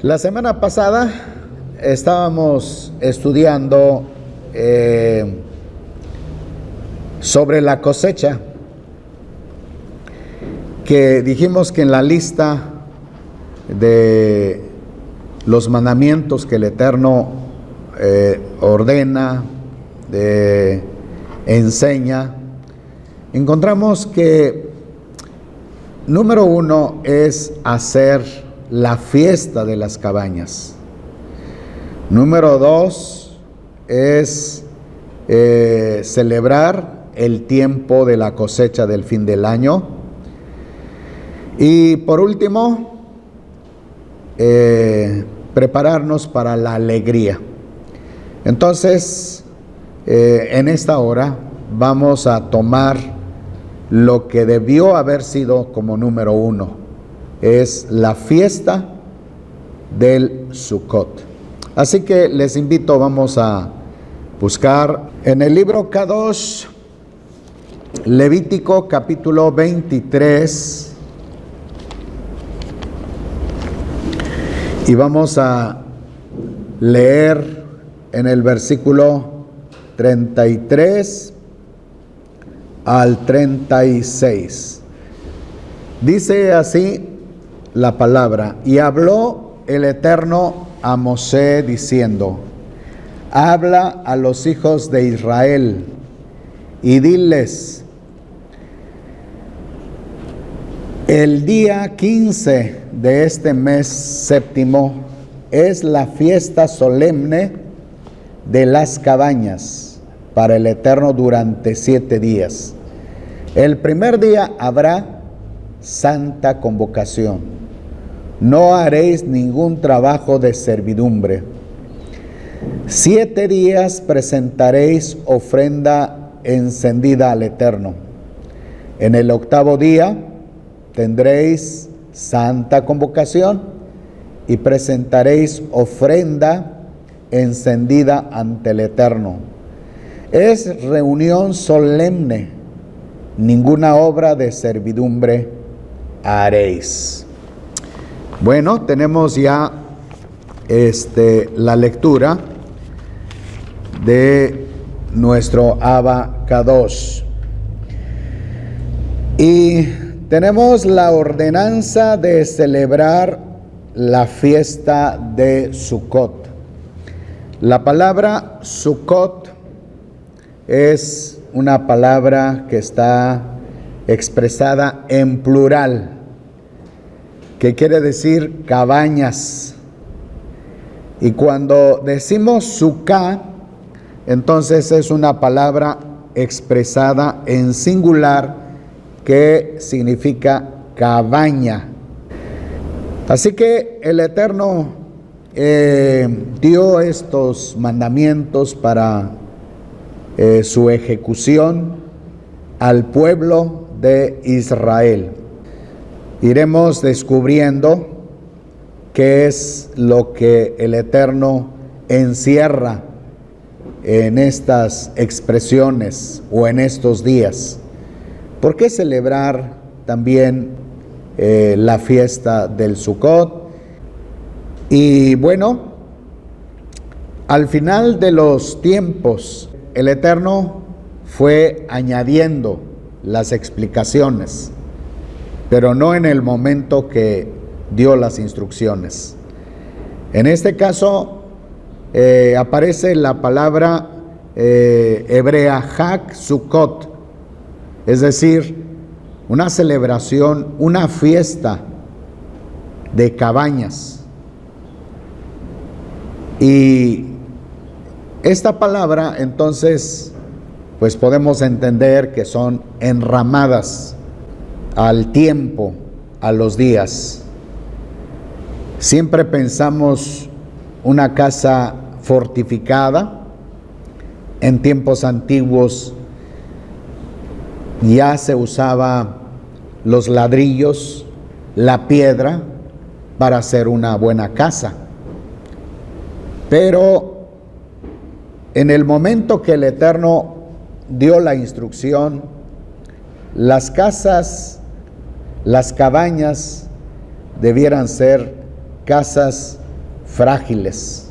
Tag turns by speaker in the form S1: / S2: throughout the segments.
S1: La semana pasada estábamos estudiando sobre la cosecha, que dijimos que en la lista de los mandamientos que el Eterno ordena, enseña, encontramos que número 1 es hacer la fiesta de las cabañas. Número 2 es celebrar el tiempo de la cosecha del fin del año. Y por último, prepararnos para la alegría. Entonces, en esta hora vamos a tomar lo que debió haber sido como número 1. Es la fiesta del Sukkot. Así que les invito, vamos a buscar en el libro Kadosh, Levítico capítulo 23, y vamos a leer en el versículo 33 al 36. Dice así la palabra: y habló el Eterno a Mosé diciendo: habla a los hijos de Israel y diles: el día 15 de este mes séptimo es la fiesta solemne de las cabañas para el Eterno durante 7 días. El primer día habrá santa convocación. No haréis ningún trabajo de servidumbre. 7 días presentaréis ofrenda encendida al Eterno. En el 8º día tendréis santa convocación y presentaréis ofrenda encendida ante el Eterno. Es reunión solemne, ninguna obra de servidumbre haréis. Bueno, tenemos ya la lectura de nuestro Abba Kadosh. Y tenemos la ordenanza de celebrar la fiesta de Sukkot. La palabra Sukkot es una palabra que está expresada en plural, que quiere decir cabañas. Y cuando decimos Sukkah, entonces es una palabra expresada en singular que significa cabaña. Así que el Eterno dio estos mandamientos para su ejecución al pueblo de Israel. Iremos descubriendo qué es lo que el Eterno encierra en estas expresiones o en estos días. ¿Por qué celebrar también la fiesta del Sukkot? Y bueno, al final de los tiempos, el Eterno fue añadiendo las explicaciones, pero no en el momento que dio las instrucciones. En este caso aparece la palabra hebrea Hag Sukkot, es decir, una celebración, una fiesta de cabañas. Y esta palabra, entonces, pues podemos entender que son enramadas al tiempo, a los días. Siempre pensamos una casa fortificada. En tiempos antiguos ya se usaba los ladrillos, la piedra para hacer una buena casa. Pero en el momento que el Eterno dio la instrucción, las casas, las cabañas debieran ser casas frágiles.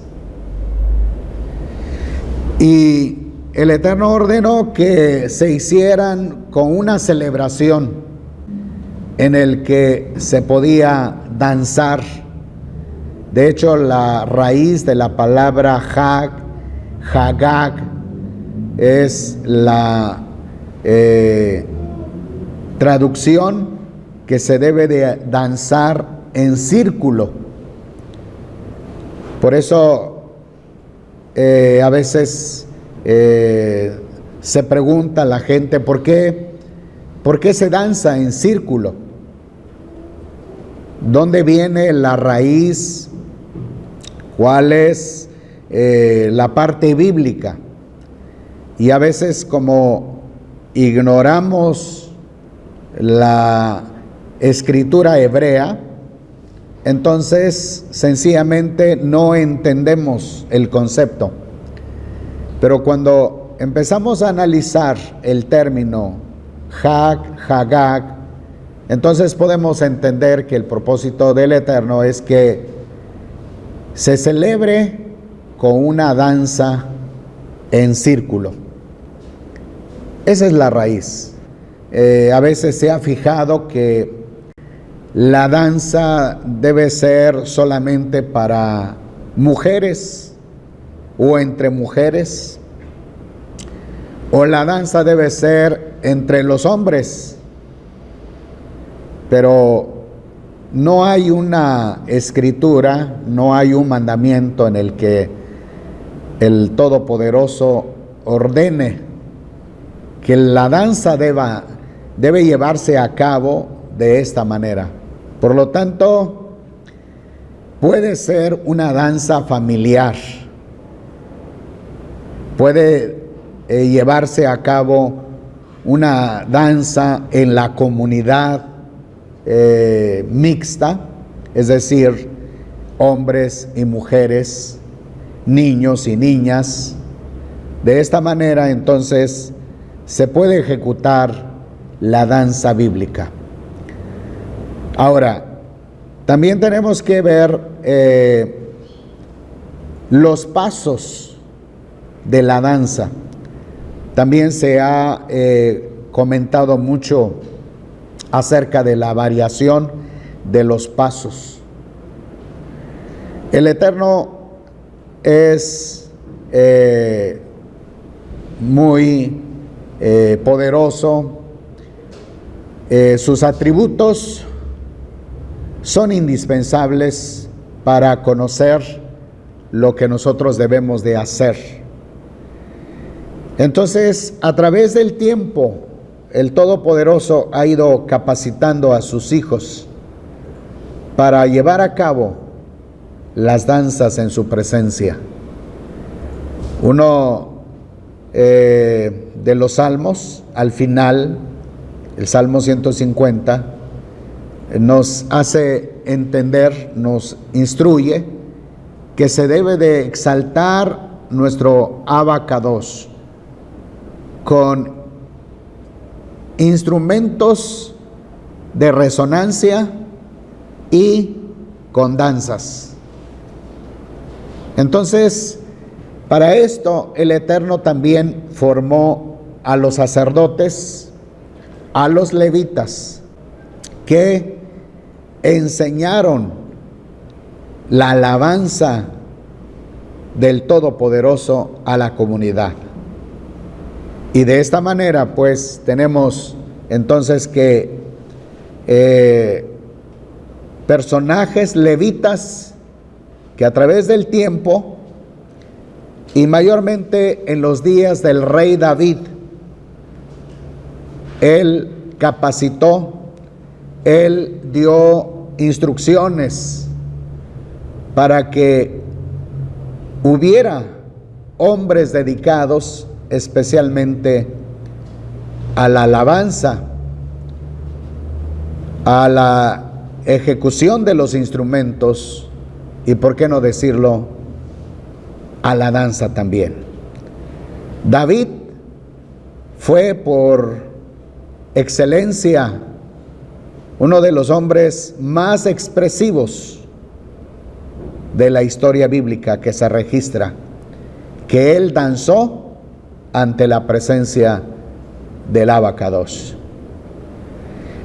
S1: Y el Eterno ordenó que se hicieran con una celebración en el que se podía danzar. De hecho, la raíz de la palabra Hagag, es la traducción que se debe de danzar en círculo. Por eso a veces se pregunta la gente ¿por qué se danza en círculo? ¿Dónde viene la raíz? ¿Cuál es la parte bíblica? Y a veces, como ignoramos la escritura hebrea, entonces sencillamente no entendemos el concepto. Pero cuando empezamos a analizar el término Hagag, entonces podemos entender que el propósito del Eterno es que se celebre con una danza en círculo. Esa es la raíz. A veces se ha fijado que la danza debe ser solamente para mujeres o entre mujeres, o la danza debe ser entre los hombres, pero no hay una escritura, no hay un mandamiento en el que el Todopoderoso ordene que la danza debe llevarse a cabo de esta manera. Por lo tanto, puede ser una danza familiar, puede llevarse a cabo una danza en la comunidad mixta, es decir, hombres y mujeres, niños y niñas. De esta manera, entonces, se puede ejecutar la danza bíblica. Ahora, también tenemos que ver los pasos de la danza. También se ha comentado mucho acerca de la variación de los pasos. El Eterno es muy poderoso. Sus atributos son indispensables para conocer lo que nosotros debemos de hacer. Entonces, a través del tiempo, el Todopoderoso ha ido capacitando a sus hijos para llevar a cabo las danzas en su presencia. Uno de los salmos, al final, el Salmo 150, nos hace entender, nos instruye que se debe de exaltar nuestro abacados con instrumentos de resonancia y con danzas. Entonces, para esto el Eterno también formó a los sacerdotes, a los levitas, que enseñaron la alabanza del Todopoderoso a la comunidad. Y de esta manera, pues, tenemos entonces que personajes levitas que a través del tiempo, y mayormente en los días del rey David, él capacitó, él dio instrucciones para que hubiera hombres dedicados especialmente a la alabanza, a la ejecución de los instrumentos y, por qué no decirlo, a la danza también. David fue por excelencia uno de los hombres más expresivos de la historia bíblica que se registra, que él danzó ante la presencia del Abacadosh.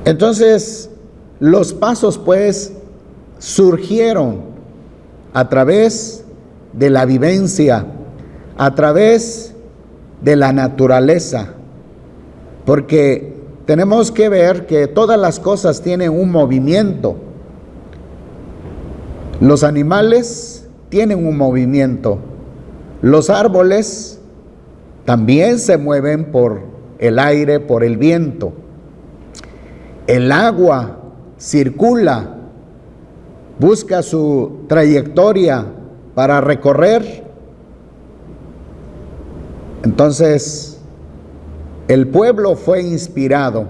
S1: Entonces, los pasos pues surgieron a través de la vivencia, a través de la naturaleza, porque tenemos que ver que todas las cosas tienen un movimiento. Los animales tienen un movimiento, los árboles también se mueven por el aire, por el viento. El agua circula, busca su trayectoria para recorrer. Entonces, el pueblo fue inspirado.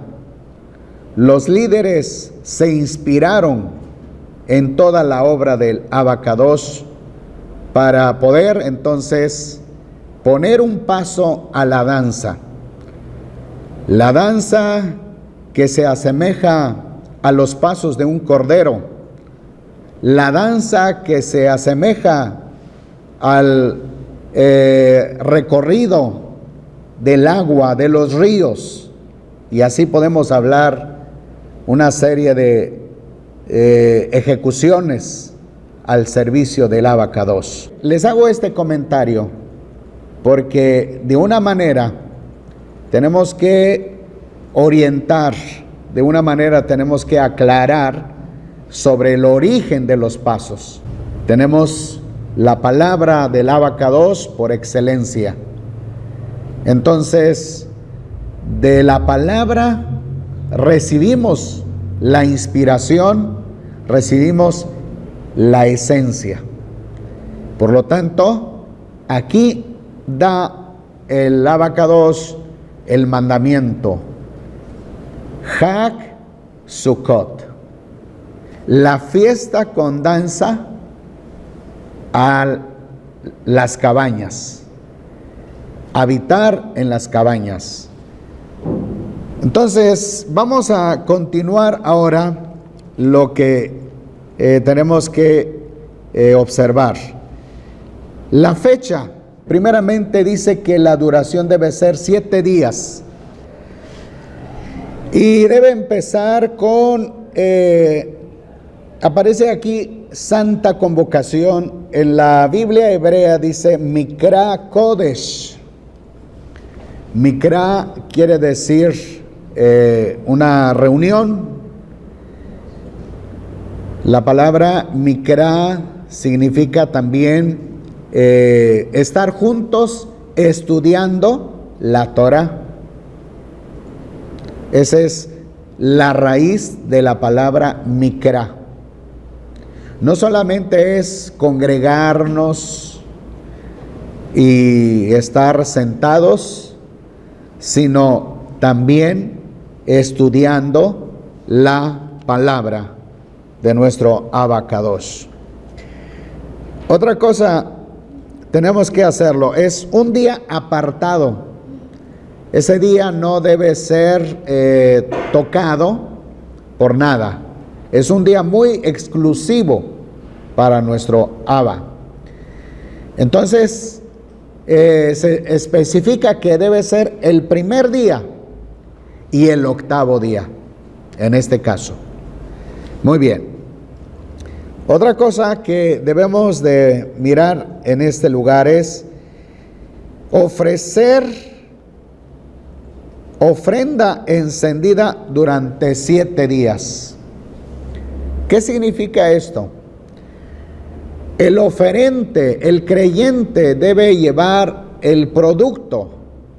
S1: Los líderes se inspiraron en toda la obra del Abacadosh para poder entonces poner un paso a la danza. La danza que se asemeja a los pasos de un cordero, la danza que se asemeja al recorrido del agua, de los ríos, y así podemos hablar una serie de ejecuciones al servicio del Abacadosh. Les hago este comentario porque de una manera tenemos que orientar, de una manera tenemos que aclarar sobre el origen de los pasos. Tenemos la palabra del Abacadosh por excelencia. Entonces, de la palabra recibimos la inspiración, recibimos la esencia. Por lo tanto, aquí da el Abacadosh el mandamiento, Hag Sukkot, la fiesta con danza a las cabañas, habitar en las cabañas. Entonces, vamos a continuar ahora lo que tenemos que observar. La fecha, primeramente dice que la duración debe ser 7 días. Y debe empezar con, aparece aquí Santa Convocación. En la Biblia hebrea dice Mikra Kodesh. Mikra quiere decir una reunión. La palabra Mikra significa también estar juntos estudiando la Torah. Esa es la raíz de la palabra Mikra. No solamente es congregarnos y estar sentados, sino también estudiando la palabra de nuestro Abacadosh. Otra cosa tenemos que hacerlo, es un día apartado. Ese día no debe ser tocado por nada. Es un día muy exclusivo para nuestro Abba. Entonces, se especifica que debe ser el primer día y el 8º día, en este caso. Muy bien. Otra cosa que debemos de mirar en este lugar es ofrecer ofrenda encendida durante 7 días. ¿Qué significa esto? El oferente, el creyente debe llevar el producto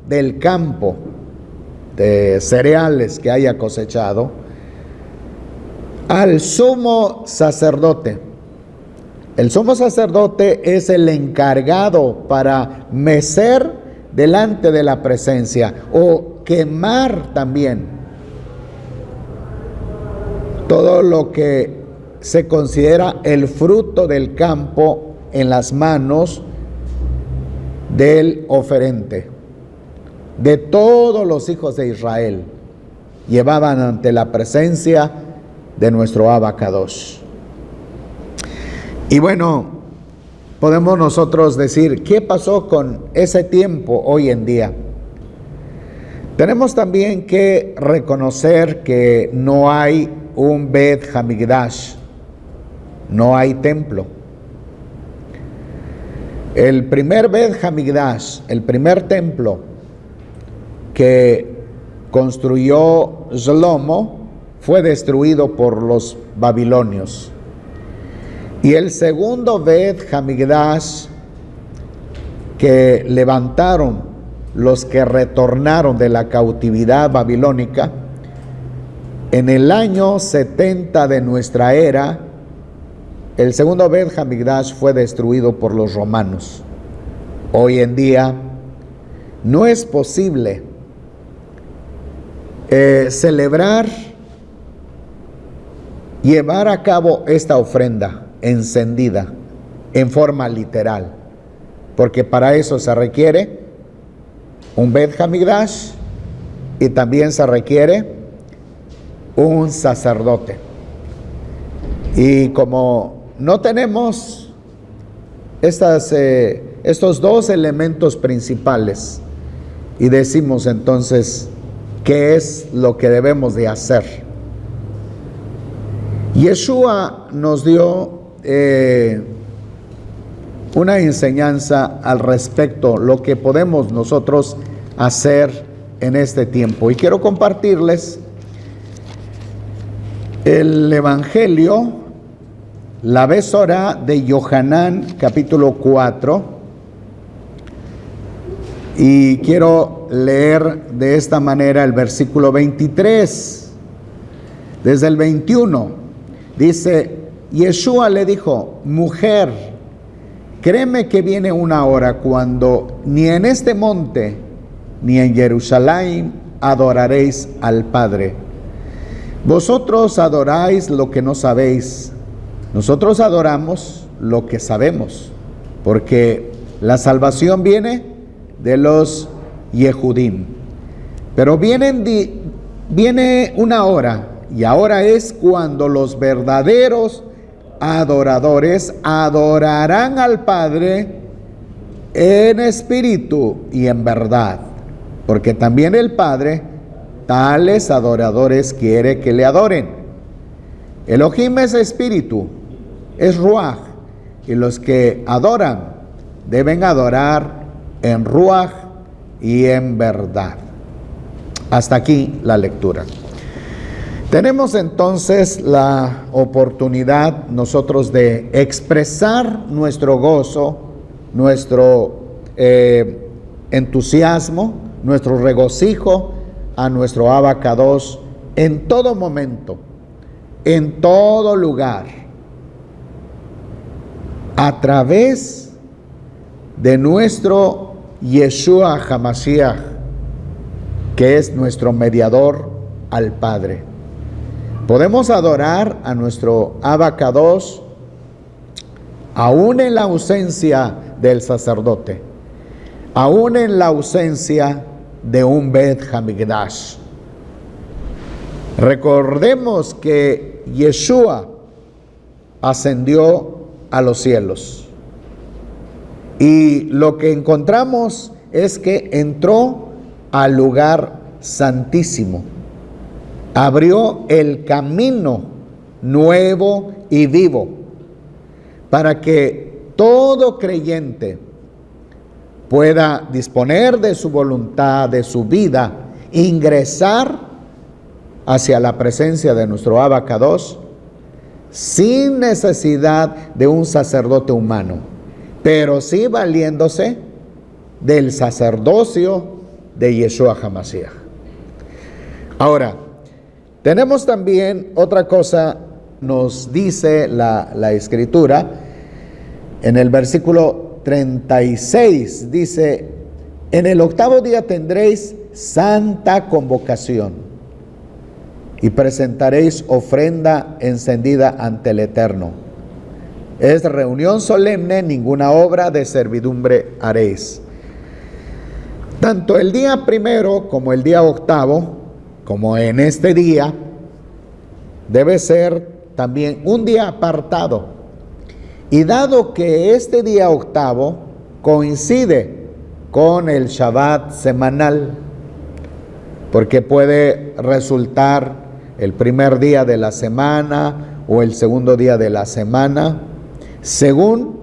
S1: del campo de cereales que haya cosechado al sumo sacerdote. El sumo sacerdote es el encargado para mecer delante de la presencia o quemar también todo lo que se considera el fruto del campo en las manos del oferente. De todos los hijos de Israel llevaban ante la presencia de nuestro Abacadosh. Y bueno, podemos nosotros decir, ¿qué pasó con ese tiempo hoy en día? Tenemos también que reconocer que no hay un Bet Hamikdash, no hay templo. El primer Bet Hamikdash, el primer templo que construyó Shlomo, fue destruido por los babilonios. Y el segundo Bet Hamikdash que levantaron los que retornaron de la cautividad babilónica, en el año 70 de nuestra era, el segundo Bet Hamikdash fue destruido por los romanos. Hoy en día no es posible celebrar, llevar a cabo esta ofrenda encendida en forma literal, porque para eso se requiere un Bet Hamikdash y también se requiere un sacerdote. Y como no tenemos estos dos elementos principales, y decimos entonces, ¿qué es lo que debemos de hacer? Yeshua nos dio una enseñanza al respecto, lo que podemos nosotros hacer en este tiempo. Y quiero compartirles el Evangelio, la Besora de Yohanan, capítulo 4. Y quiero leer de esta manera el versículo 23. Desde el 21, dice, Yeshua le dijo, mujer, créeme que viene una hora cuando ni en este monte ni en Jerusalén adoraréis al Padre. Vosotros adoráis lo que no sabéis. Nosotros adoramos lo que sabemos, porque la salvación viene de los Yehudim. Pero viene una hora, y ahora es cuando los verdaderos adoradores adorarán al Padre en espíritu y en verdad, porque también el Padre tales adoradores quiere que le adoren. Elohim es espíritu, es Ruach, y los que adoran deben adorar en Ruach y en verdad. Hasta aquí la lectura. Tenemos entonces la oportunidad nosotros de expresar nuestro gozo, nuestro entusiasmo, nuestro regocijo a nuestro Abacados en todo momento, en todo lugar, a través de nuestro Yeshua HaMashiach, que es nuestro mediador al Padre. Podemos adorar a nuestro Abacados aún en la ausencia del sacerdote, aún en la ausencia de un Bet Hamikdash. Recordemos que Yeshua ascendió a los cielos, y lo que encontramos es que entró al lugar santísimo, abrió el camino nuevo y vivo para que todo creyente pueda disponer de su voluntad, de su vida, ingresar hacia la presencia de nuestro Abacados sin necesidad de un sacerdote humano, pero sí valiéndose del sacerdocio de Yeshua HaMashiach. Ahora, tenemos también otra cosa, nos dice la Escritura, en el versículo 36, dice, en el octavo día tendréis santa convocación y presentaréis ofrenda encendida ante el Eterno. Es reunión solemne, ninguna obra de servidumbre haréis. Tanto el día primero como el día octavo, como en este día, debe ser también un día apartado Y dado que este día octavo coincide con el Shabbat semanal, porque puede resultar el primer día de la semana o el segundo día de la semana, según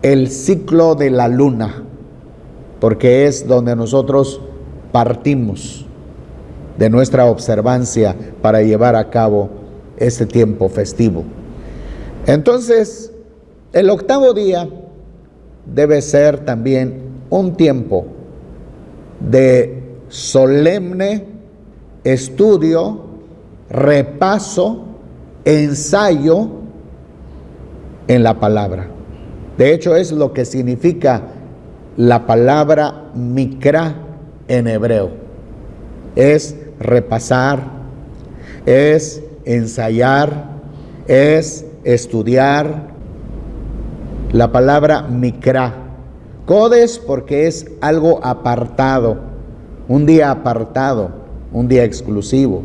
S1: el ciclo de la luna, porque es donde nosotros partimos de nuestra observancia para llevar a cabo este tiempo festivo. Entonces, el octavo día debe ser también un tiempo de solemne estudio, repaso, ensayo en la palabra. De hecho, es lo que significa la palabra mikra en hebreo. Es repasar, es ensayar, es estudiar. La palabra mikra. Codes porque es algo apartado, un día apartado, un día exclusivo.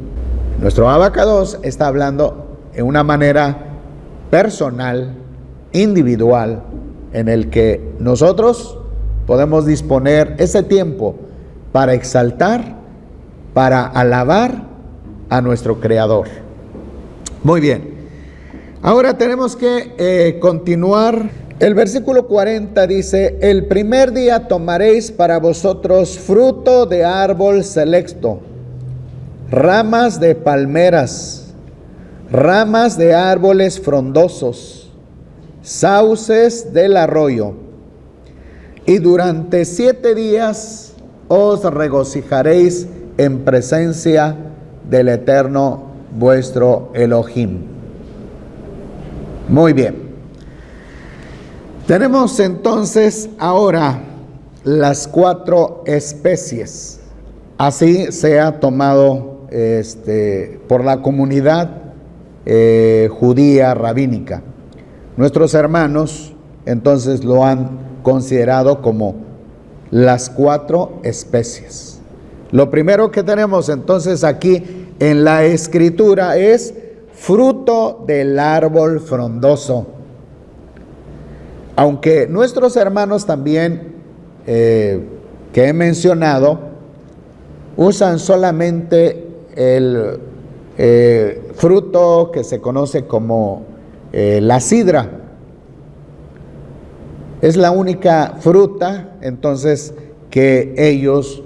S1: Nuestro Abacados está hablando en una manera personal, individual, en el que nosotros podemos disponer ese tiempo para exaltar, para alabar a nuestro Creador. Muy bien. Ahora tenemos que continuar. El versículo 40 dice: el primer día tomaréis para vosotros fruto de árbol selecto, ramas de palmeras, ramas de árboles frondosos, sauces del arroyo, y durante 7 días os regocijaréis en presencia del Eterno vuestro Elohim. Muy bien. Tenemos entonces ahora las 4 especies. Así se ha tomado por la comunidad judía rabínica. Nuestros hermanos entonces lo han considerado como las 4 especies. Lo primero que tenemos entonces aquí en la escritura es fruto del árbol frondoso. Aunque nuestros hermanos también que he mencionado usan solamente el fruto que se conoce como la sidra. Es la única fruta entonces que ellos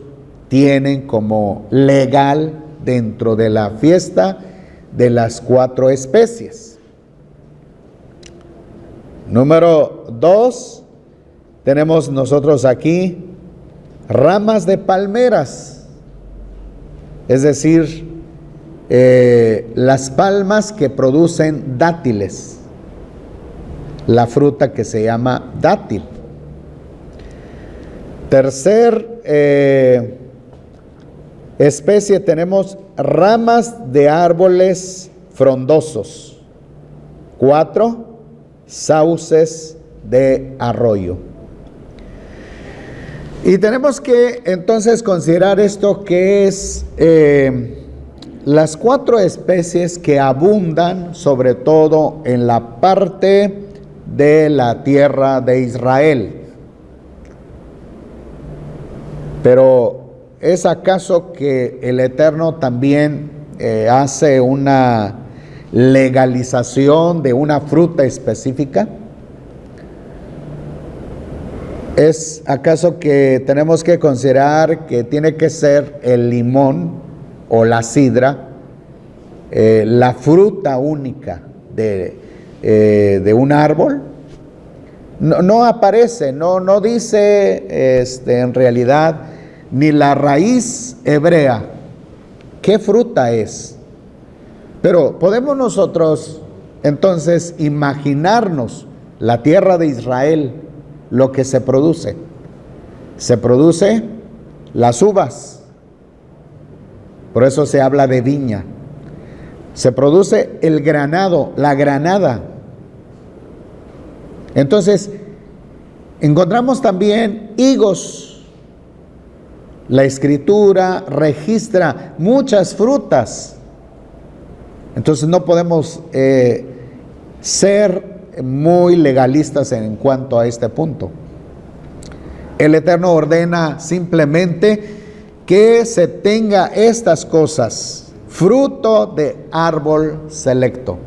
S1: tienen como legal dentro de la fiesta de las 4 especies. Número 2, tenemos nosotros aquí ramas de palmeras, es decir, las palmas que producen dátiles, la fruta que se llama dátil. Tercer especie tenemos ramas de árboles frondosos. 4, sauces de arroyo. Y tenemos que entonces considerar esto que es las 4 especies que abundan sobre todo en la parte de la tierra de Israel. Pero ¿es acaso que el Eterno también hace una legalización de una fruta específica? ¿Es acaso que tenemos que considerar que tiene que ser el limón o la sidra la fruta única de un árbol? No aparece, no dice en realidad ni la raíz hebrea qué fruta es. Pero podemos nosotros entonces imaginarnos la tierra de Israel, lo que se produce. Se produce las uvas, por eso se habla de viña. Se produce el granado, la granada. Entonces, encontramos también higos. La escritura registra muchas frutas. Entonces no podemos ser muy legalistas en cuanto a este punto. El Eterno ordena simplemente que se tenga estas cosas, fruto de árbol selecto,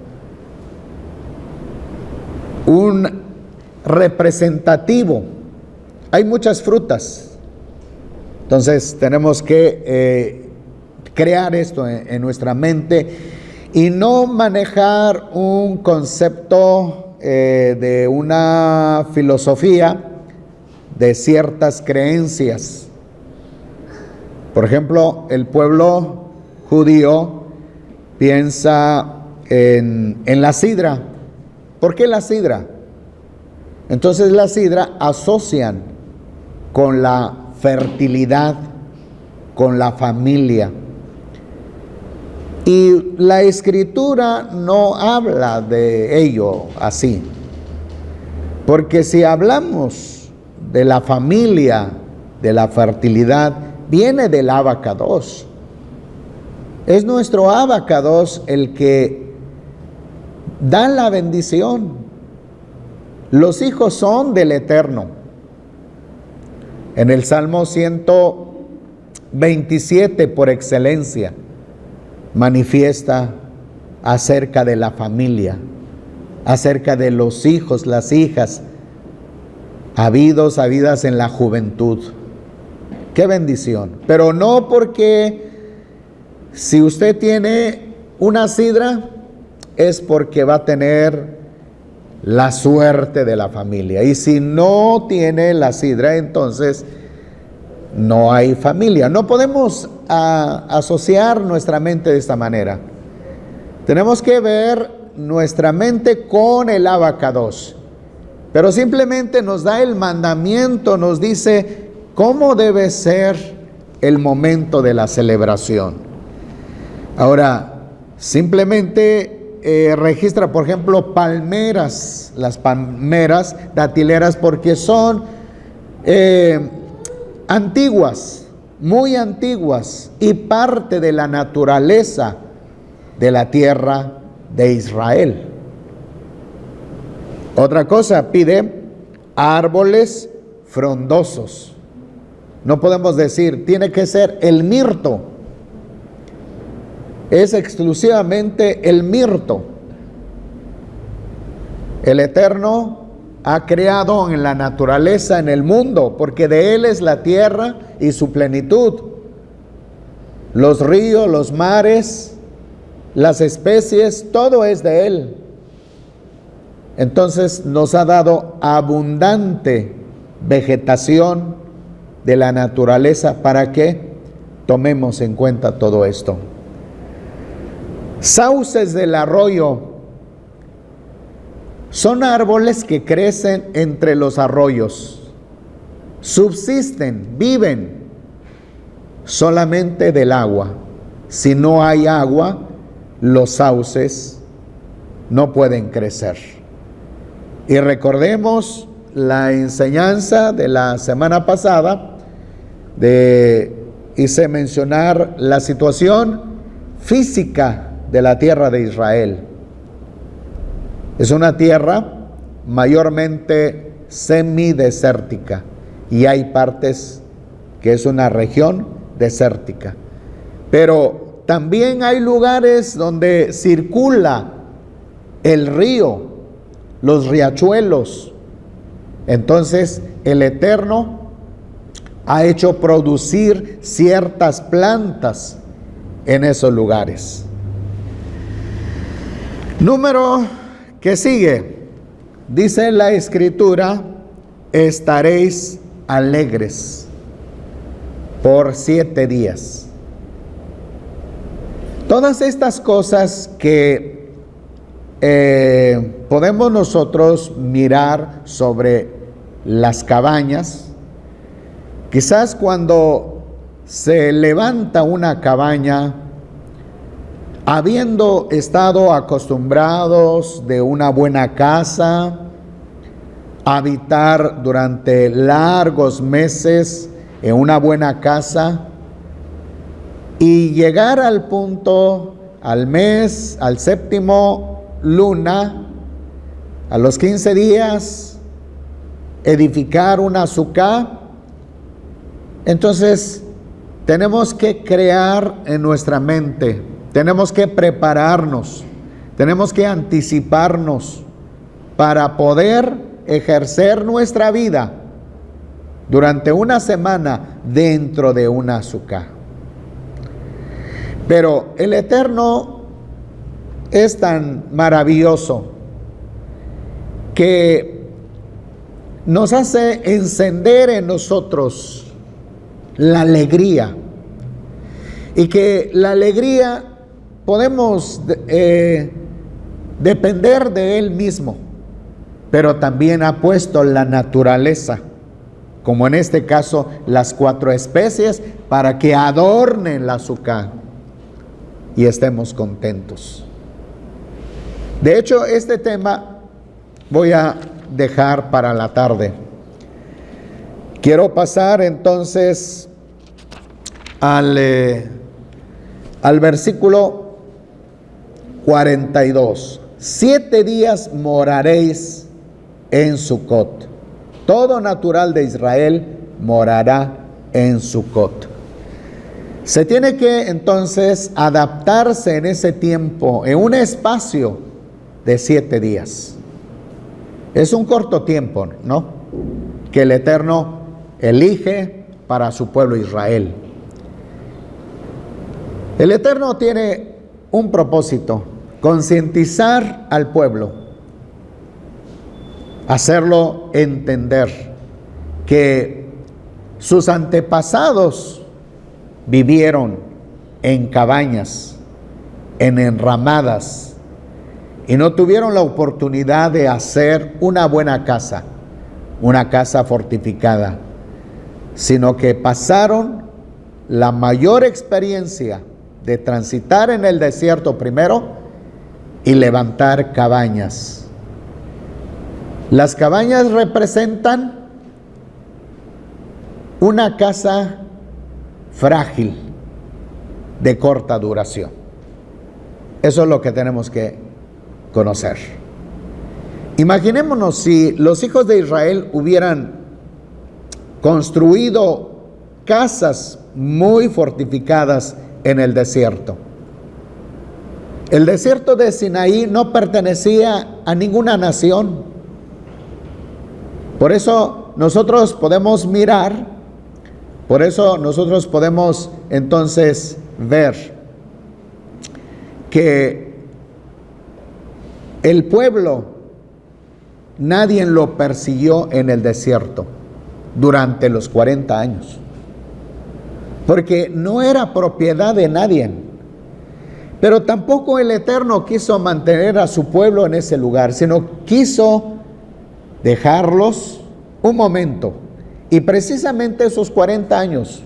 S1: un representativo. Hay muchas frutas, entonces tenemos que crear esto en nuestra mente y no manejar un concepto de una filosofía de ciertas creencias. Por ejemplo, el pueblo judío piensa en la sidra. ¿Por qué la sidra? Entonces la sidra asocian con la fertilidad, con la familia. Y la Escritura no habla de ello así. Porque si hablamos de la familia, de la fertilidad, viene del Abacados. Es nuestro Abacados el que da la bendición. Los hijos son del Eterno. En el Salmo 127 por excelencia manifiesta acerca de la familia, acerca de los hijos, las hijas, habidas en la juventud. ¡Qué bendición! Pero no porque si usted tiene una sidra es porque va a tener la suerte de la familia. Y si no tiene la sidra, entonces no hay familia. No podemos asociar nuestra mente de esta manera. Tenemos que ver nuestra mente con el Abacados. Pero simplemente nos da el mandamiento, nos dice cómo debe ser el momento de la celebración. Ahora, simplemente registra, por ejemplo, palmeras, las palmeras datileras, porque son antiguas, muy antiguas y parte de la naturaleza de la tierra de Israel. Otra cosa, pide árboles frondosos. No podemos decir, tiene que ser el mirto. Es exclusivamente el mirto. El Eterno ha creado en la naturaleza, en el mundo, porque de Él es la tierra y su plenitud. Los ríos, los mares, las especies, todo es de Él. Entonces nos ha dado abundante vegetación de la naturaleza para que tomemos en cuenta todo esto. Sauces del arroyo son árboles que crecen entre los arroyos, subsisten, viven solamente del agua. Si no hay agua, los sauces no pueden crecer. Y recordemos la enseñanza de la semana pasada, hice mencionar la situación física de la tierra de Israel. Es una tierra mayormente semidesértica y hay partes que es una región desértica. Pero también hay lugares donde circula el río, los riachuelos. Entonces el Eterno ha hecho producir ciertas plantas en esos lugares. Número que sigue, dice la Escritura, estaréis alegres por 7 días. Todas estas cosas que podemos nosotros mirar sobre las cabañas, quizás cuando se levanta una cabaña, habiendo estado acostumbrados de una buena casa, habitar durante largos meses en una buena casa y llegar al punto, al mes, al séptimo luna, a los 15 días edificar una azúcar. Entonces tenemos que crear en nuestra mente, tenemos que prepararnos, tenemos que anticiparnos para poder ejercer nuestra vida durante una semana dentro de una azúcar. Pero el Eterno es tan maravilloso que nos hace encender en nosotros la alegría, y que la alegría podemos depender de Él mismo, pero también ha puesto la naturaleza, como en este caso las 4 especies, para que adornen la azúcar y estemos contentos. De hecho, este tema voy a dejar para la tarde. Quiero pasar entonces al versículo 42. 7 días moraréis en Sucot. Todo natural de Israel morará en Sucot. Se tiene que entonces adaptarse en ese tiempo, en un espacio de 7 días. Es un corto tiempo, ¿no?, que el Eterno elige para su pueblo Israel. El Eterno tiene un propósito: concientizar al pueblo, hacerlo entender que sus antepasados vivieron en cabañas, en enramadas, y no tuvieron la oportunidad de hacer una buena casa, una casa fortificada, sino que pasaron la mayor experiencia de transitar en el desierto primero y levantar cabañas. Las cabañas representan una casa frágil, de corta duración. Eso es lo que tenemos que conocer. Imaginémonos si los hijos de Israel hubieran construido casas muy fortificadas en el desierto. El desierto de Sinaí no pertenecía a ninguna nación. Por eso nosotros podemos mirar, por eso nosotros podemos entonces ver que el pueblo, nadie lo persiguió en el desierto durante los 40 años, porque no era propiedad de nadie. Pero tampoco el Eterno quiso mantener a su pueblo en ese lugar, sino quiso dejarlos un momento. Y precisamente esos 40 años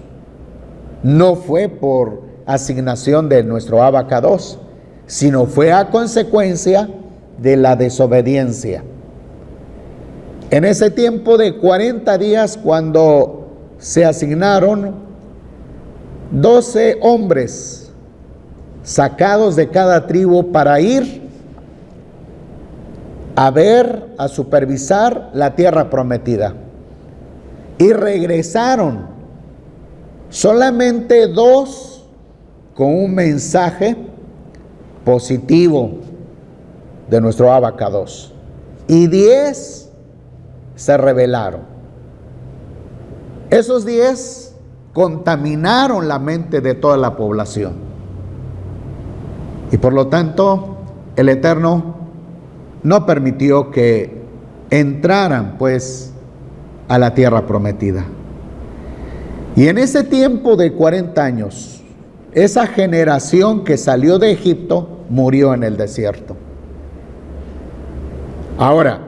S1: no fue por asignación de nuestro Abacados, sino fue a consecuencia de la desobediencia. En ese tiempo de 40 días, cuando se asignaron 12 hombres sacados de cada tribu para ir a ver, a supervisar la tierra prometida, y regresaron solamente 2 con un mensaje positivo de nuestro Abacados, y 10 se rebelaron. Esos 10 contaminaron la mente de toda la población, y por lo tanto el Eterno no permitió que entraran pues a la tierra prometida. Y en ese tiempo de 40 años, esa generación que salió de Egipto murió en el desierto. Ahora,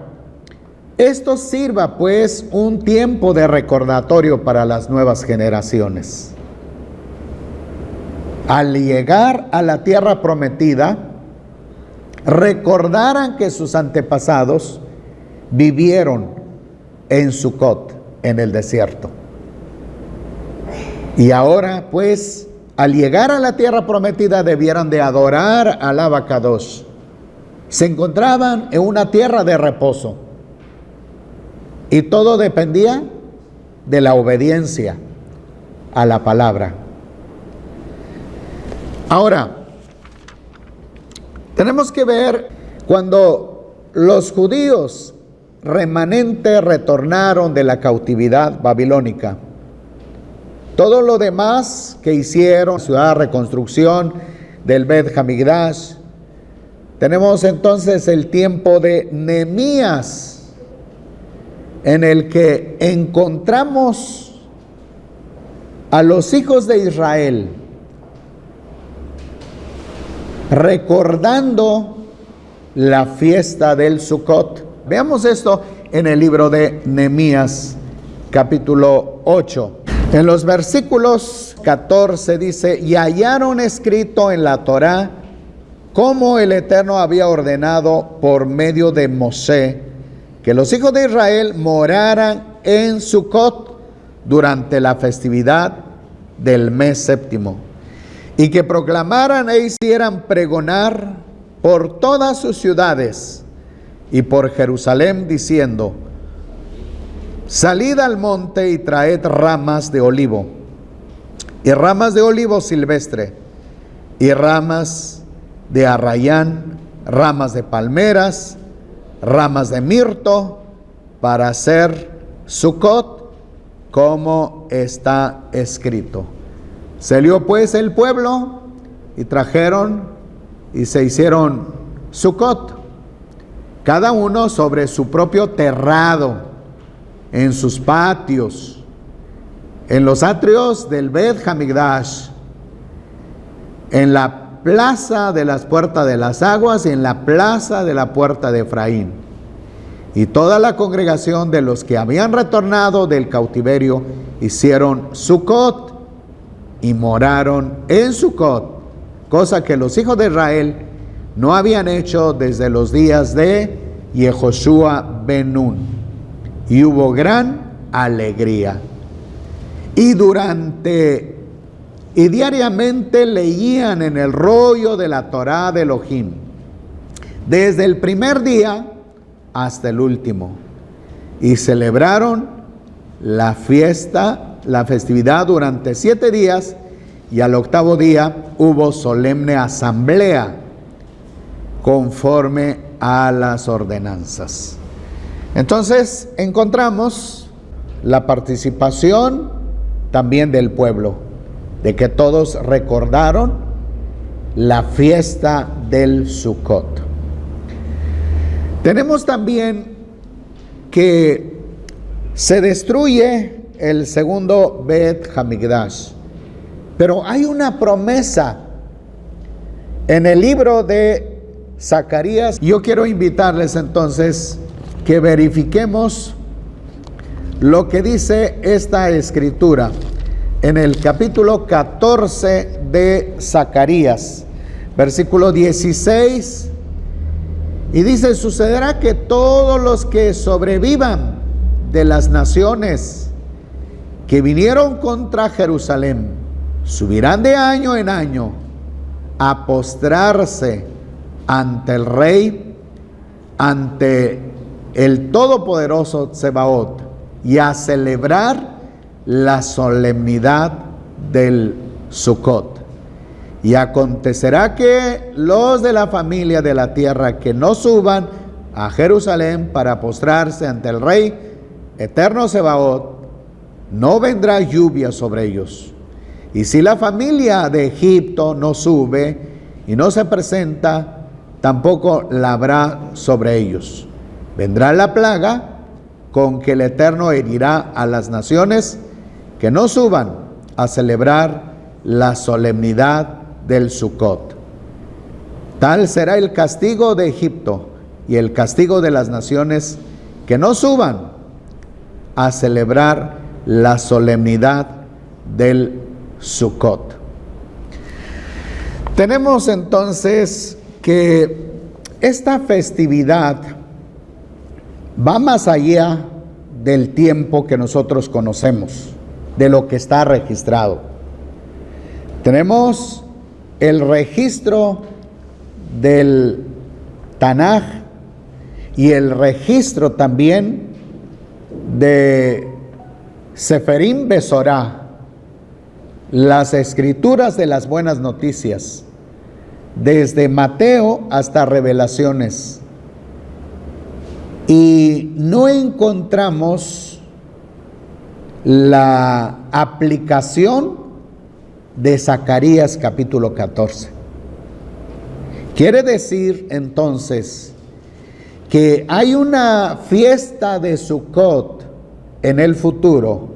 S1: esto sirva pues un tiempo de recordatorio para las nuevas generaciones. Al llegar a la tierra prometida, recordaran que sus antepasados vivieron en Sucot, en el desierto. Y ahora pues, al llegar a la tierra prometida, debieran de adorar al Abacados Se encontraban en una tierra de reposo y todo dependía de la obediencia a la palabra. Ahora, tenemos que ver cuando los judíos remanentes retornaron de la cautividad babilónica. Todo lo demás que hicieron, ciudad, reconstrucción del Bet Hamikdash. Tenemos entonces el tiempo de Nehemías, en el que encontramos a los hijos de Israel recordando la fiesta del Sukkot. Veamos esto en el libro de Nehemías, capítulo 8. En los versículos 14 dice: y hallaron escrito en la Torá cómo el Eterno había ordenado por medio de Moshe que los hijos de Israel moraran en Sukkot durante la festividad del mes séptimo, y que proclamaran e hicieran pregonar por todas sus ciudades y por Jerusalén, diciendo: salid al monte y traed ramas de olivo, y ramas de olivo silvestre, y ramas de arrayán, ramas de palmeras, ramas de mirto, para hacer Sukkot, como está escrito. Salió pues el pueblo y trajeron y se hicieron Sukkot, cada uno sobre su propio terrado, en sus patios, en los atrios del Bet Hamikdash, en la plaza de las puertas de las aguas y en la plaza de la puerta de Efraín. Y toda la congregación de los que habían retornado del cautiverio hicieron Sukkot y moraron en Sukkot, cosa que los hijos de Israel no habían hecho desde los días de Yehoshua ben Nun. Y hubo gran alegría. Y diariamente leían en el rollo de la Torá de Elohim, desde el primer día hasta el último. Y celebraron la festividad durante 7 días, y al octavo día hubo solemne asamblea conforme a las ordenanzas. Entonces encontramos la participación también del pueblo, de que todos recordaron la fiesta del Sukkot. Tenemos también que se destruye el segundo Bet Hamikdash, pero hay una promesa en el libro de Zacarías. Yo quiero invitarles entonces que verifiquemos lo que dice esta escritura en el capítulo 14 de Zacarías, versículo 16, y dice: sucederá que todos los que sobrevivan de las naciones que vinieron contra Jerusalén subirán de año en año a postrarse ante el Rey, ante el Todopoderoso Tsebaot, y a celebrar la solemnidad del Sukkot. Y acontecerá que los de la familia de la tierra que no suban a Jerusalén para postrarse ante el Rey Eterno Tsebaot, no vendrá lluvia sobre ellos. Y si la familia de Egipto no sube y no se presenta, tampoco la habrá sobre ellos. Vendrá la plaga con que el Eterno herirá a las naciones que no suban a celebrar la solemnidad del Sukkot. Tal será el castigo de Egipto y el castigo de las naciones que no suban a celebrar la solemnidad del Sukkot. Tenemos entonces que esta festividad va más allá del tiempo que nosotros conocemos, de lo que está registrado. Tenemos el registro del Tanaj y el registro también de Seferim Besorá, las escrituras de las buenas noticias, desde Mateo hasta Revelaciones, y no encontramos la aplicación de Zacarías capítulo 14. Quiere decir entonces que hay una fiesta de Sukkot en el futuro,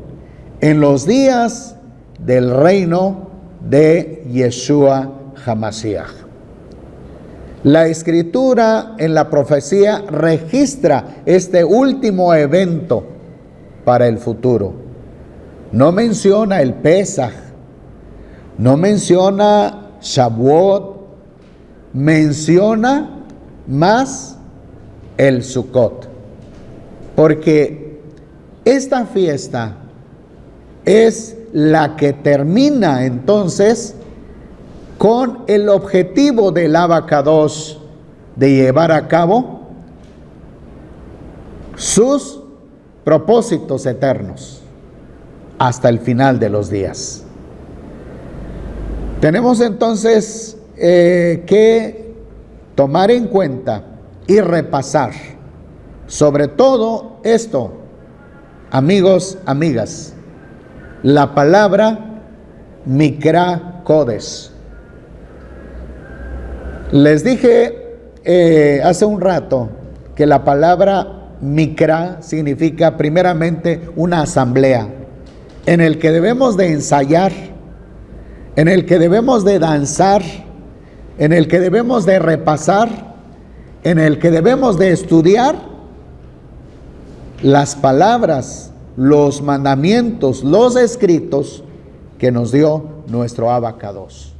S1: en los días del reino de Yeshua HaMashiach. La escritura en la profecía registra este último evento para el futuro. No menciona el Pesaj, no menciona Shavuot, menciona más el Sukkot, porque esta fiesta es la que termina entonces con el objetivo del Abacadosh de llevar a cabo sus propósitos eternos hasta el final de los días. Tenemos entonces que tomar en cuenta y repasar sobre todo esto, amigos, amigas, la palabra Mikra Kodesh. Les dije hace un rato que la palabra Mikra significa primeramente una asamblea en el que debemos de ensayar, en el que debemos de danzar, en el que debemos de repasar, en el que debemos de estudiar las palabras, los mandamientos, los escritos que nos dio nuestro Abacadosh.